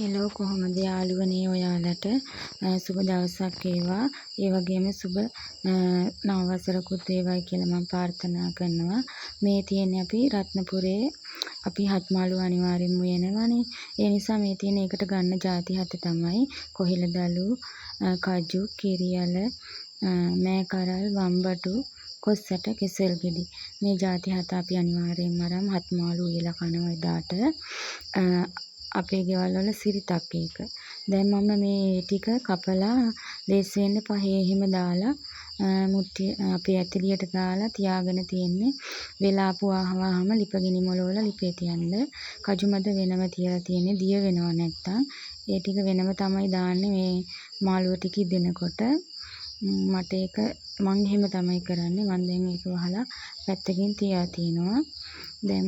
Hello කොහොමද යාළුවනේ ඔයාලට සුබ දවසක් වේවා. ඒ වගේම සුබ නව වසරකුත් වේවායි කියලා මම ප්‍රාර්ථනා කරනවා. මේ තියෙන්නේ අපි රත්නපුරේ අපි හත්මාළු අනිවාර්යෙන්ම වෙනවනේ. ඒ නිසා මේ තියෙන එකට ගන්න ಜಾති 7 තමයි කොහිලදලු, කජු, කිරියල, මෑකරල්, වම්බටු, කොස්සට, කෙසෙල් ගෙඩි. මේ ಜಾති 7 අපි අනිවාර්යෙන්ම අරන් හත්මාළු උයලා කනවා එදාට. අපේ ගෙවල් වල සිරිතක් ඒක. දැන් මම මේ ටික කපලා ලේසියෙන් පහේ එහෙම දාලා මුට්ටි අපේ ඇතිලියට දාලා තියාගෙන තියෙන්නේ. වෙලාපු ආවම ලිපගිනි මොලවල ලිපේ තියන්න. කජු මැද වෙනම තියලා තියෙන්නේ දිය වෙනව නැත්තම්. ඒ ටික වෙනම තමයි දාන්නේ මේ මාළුව ටික ඉදෙනකොට. මට ඒක මං එහෙම තමයි කරන්නේ. මං දැන් ඒක වහලා පැත්තකින් තියා තිනවා. දැන්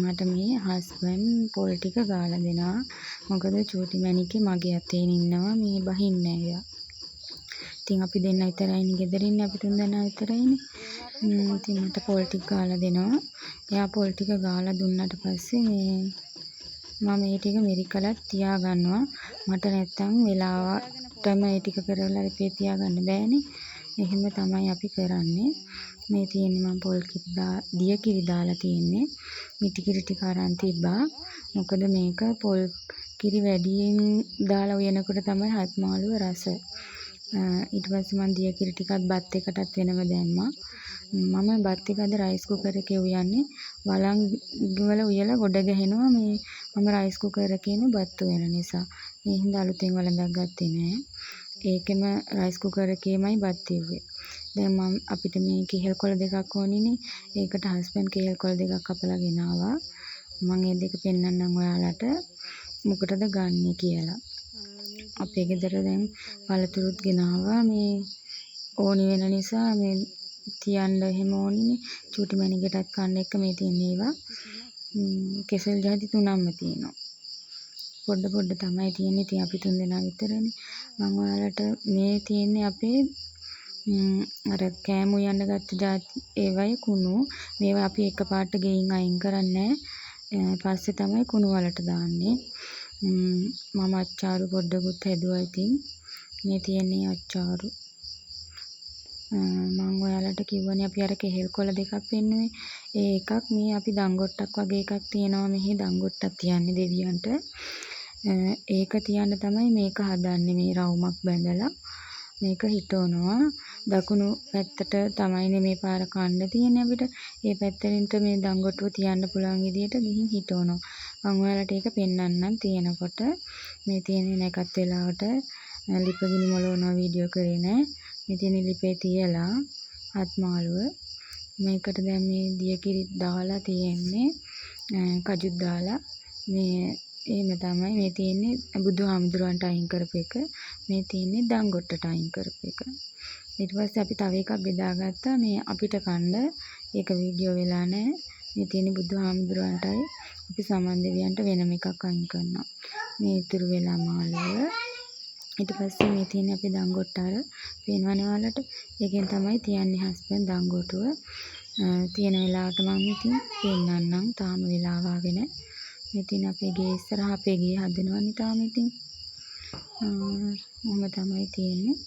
මට මේ හස්බන්ඩ් පොල් ටික ගාලා දෙනවා. මොකද චූටි මැණිකේ මගේ අතේ ඉන්නවා මේ බහින්නේ එයා. ඉතින් අපි දෙන්න විතරයිනේ ගෙදර ඉන්නේ. අපි තුන් දෙනා විතරයිනේ. ඉතින් මට පොල් ටික ගාලා දෙනවා. එයා පොල් ටික ගාලා දුන්නාට පස්සේ මේ මම මේ ටික මිරිකලත් තියා ගන්නවා. මට නැත්තම් වෙලාවටම මේ ටික කරලා රිපේ තියාගන්න බෑනේ. එහෙම තමයි අපි කරන්නේ. මේ තියෙන්නේ මම පොල් දිය කිරි දාලා තියෙන්නේ. මිටි කිරි ටික අරන් තිබ්බා. මොකද මේක පොල් කිරි වැඩියෙන් දාලා උයනකොට තමයි හත්මාළුව රස. ඊට පස්සේ මම දිය කිරි ටිකත් බත් එකටත් වෙනම දැම්මා. මම බත් එක අද රයිස් කුකර් එකේ උයන්නේ. වලං වල උයලා ගොඩ ගහනවා මේ මම රයිස් කුකර් එකේම බත් උයන නිසා. මේ හින්දා අලුතෙන් වලඳක් ගත්තේ නෑ. ඒකෙම රයිස් කුකර් එකේමයි බත් ඉව්වේ. දැන් අපිට මේ කෙහෙල් කොළ දෙකක් ඕනිනේ. ඒකට හස්බන්ඩ් කෙහෙල් කොළ දෙකක් කපලා ගෙනාවා. මම ඒ දෙක පෙන්නන්නම් ඔයාලට මොකටද ගන්නෙ කියලා. අපේ ගෙදර දැන් පළතුරුත් ගෙනාවා මේ ඕනි වෙන නිසා මේ තියන්න එහෙම ඕනිනේ. චූටි මැණිකටත් කන්න එක මේ තියෙන ඒවා. කෙසෙල් ಜಾති 3ක්ම තියෙනවා. පොඩ තමයි තියෙන්නේ. ඉතින් අපි තුන් දෙනා විතරනේ. මම ඔයාලට මේ තියෙන්නේ අපේ අර කෑම උයන්න ගත්ත ಜಾති ඒවයි කුණු. මේවා අපි එකපාරට ගෙයින් අයින් කරන්නේ නැහැ. පස්සේ තමයි කුණු වලට දාන්නේ. මම අච්චාරු පොඩ්ඩකුත් හැදුවා. ඉතින් මේ තියෙන්නේ අච්චාරු. මම ඔයාලට කිව්වනේ අපි අර කෙහෙල් කොළ දෙකක් පෙන්නුවේ. ඒ එකක් මේ අපි දංගොට්ටක් වගේ එකක් තියෙනවා. මෙහි දංගොට්ටක් තියන්නේ දෙවියන්ට. ඒක තියන්න තමයි මේක හදන්නේ. මේ රවුමක් බැඳලා මේක හිටවනවා. දකුණු පැත්තට තමයිනේ මේ පාර කන්න තියෙන්නේ අපිට. ඒ පැත්තෙන්ට මේ දංගොටුව තියන්න පුළුවන් විදියට ගිහින් හිටවනවා. මම ඔයාලට ඒක පෙන්නන්නම් තියෙනකොට. මේ තියෙන්නේ නැකත් වෙලාවට ලිපගිනි මොලවනවා වීඩියෝ කරේ නෑ. මේ තියෙන ලිපේ තියලා හත්මාළුව මේකට දැන් මේ දිය කිරි දාලා තියෙන්නේ. කජුත් දාලා මේ එහෙම තමයි මේ තියෙන්නේ බුදුහාමුදුරන්ට අයින් කරපු එක. මේ තියෙන්නේ දංගොට්ටට අයින් කරපු එක. ඊට පස්සේ අපි තව එකක් බෙදාගත්තා මේ අපිට කන්න. ඒක වීඩියෝ වෙලා නැහැ. මේ තියෙන්නේ බුදුහාමුදුරන්ටයි අපි සමන් දෙවියන්ට වෙනම එකක් අයින් කරනවා. මේ ඉතුරු වෙලා මාළුව. ඊට පස්සේ මේ තියෙන්නේ අපි දංගොට්ට අර පේනවනේ ඔයාලට. ඒකෙන් තමයි තියන්නේ හස්බන්ඩ් දංගොටුව. තියෙන වෙලාවට මම ඉතින් පෙන්නන්නම්. තාම වෙලාව ආවේ නැහැ. ඉතින් අපේ ගේ ඉස්සරහ අපේ ගේ හදනවනේ තාම ඉතින්. මොම තමයි තියෙන්නේ.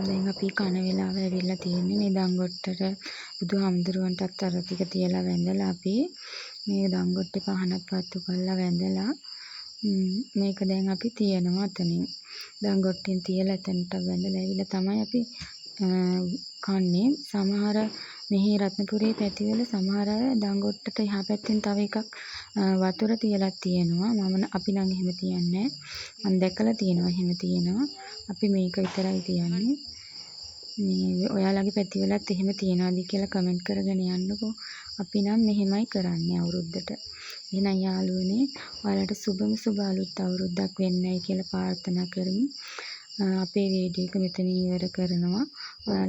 දැන් අපි කන වෙලාව ඇවිල්ලා තියෙන්නේ. මේ දංගොට්ටට බුදුහාමුදුරුවන්ටත් අර ටික තියලා වැඳලා අපි මේ දංගොට්ටේ පහනක් පත්තු කරලා වැඳලා මේක දැන් අපි තියනවා අතනින්. දංගොට්ටෙන් තියලා එතනට වැඳලා ඇවිල්ලා තමයි අපි කන්නේ. සමහර මෙහි රත්නපුරේ පැතිවල සමහර අය දංගොට්ටට එහා පැත්තෙන් තව එකක් වතුර තියලා තියෙනවා. අපි නම් එහෙම තියන්නේ නැහැ. මම දැකලා තියෙනවා එහෙම තියෙනවා. අපි මේක විතරයි තියන්නේ. මේ ඔයාලගේ පැතිවලත් එහෙම තියනවාද කියලා කමෙන්ට් කරගෙන යන්නකෝ. අපි නම් මෙහෙමයි කරන්නේ අවුරුද්දට. එහෙනම් යාළුවනේ ඔයාලට සුබම සුබ අලුත් අවුරුද්දක් වෙන්නයි කියලා ප්‍රාර්ථනා කරමි. අපේ වීඩියෝ එක මෙතනින් ඉවර කරනවා. ඔයාලා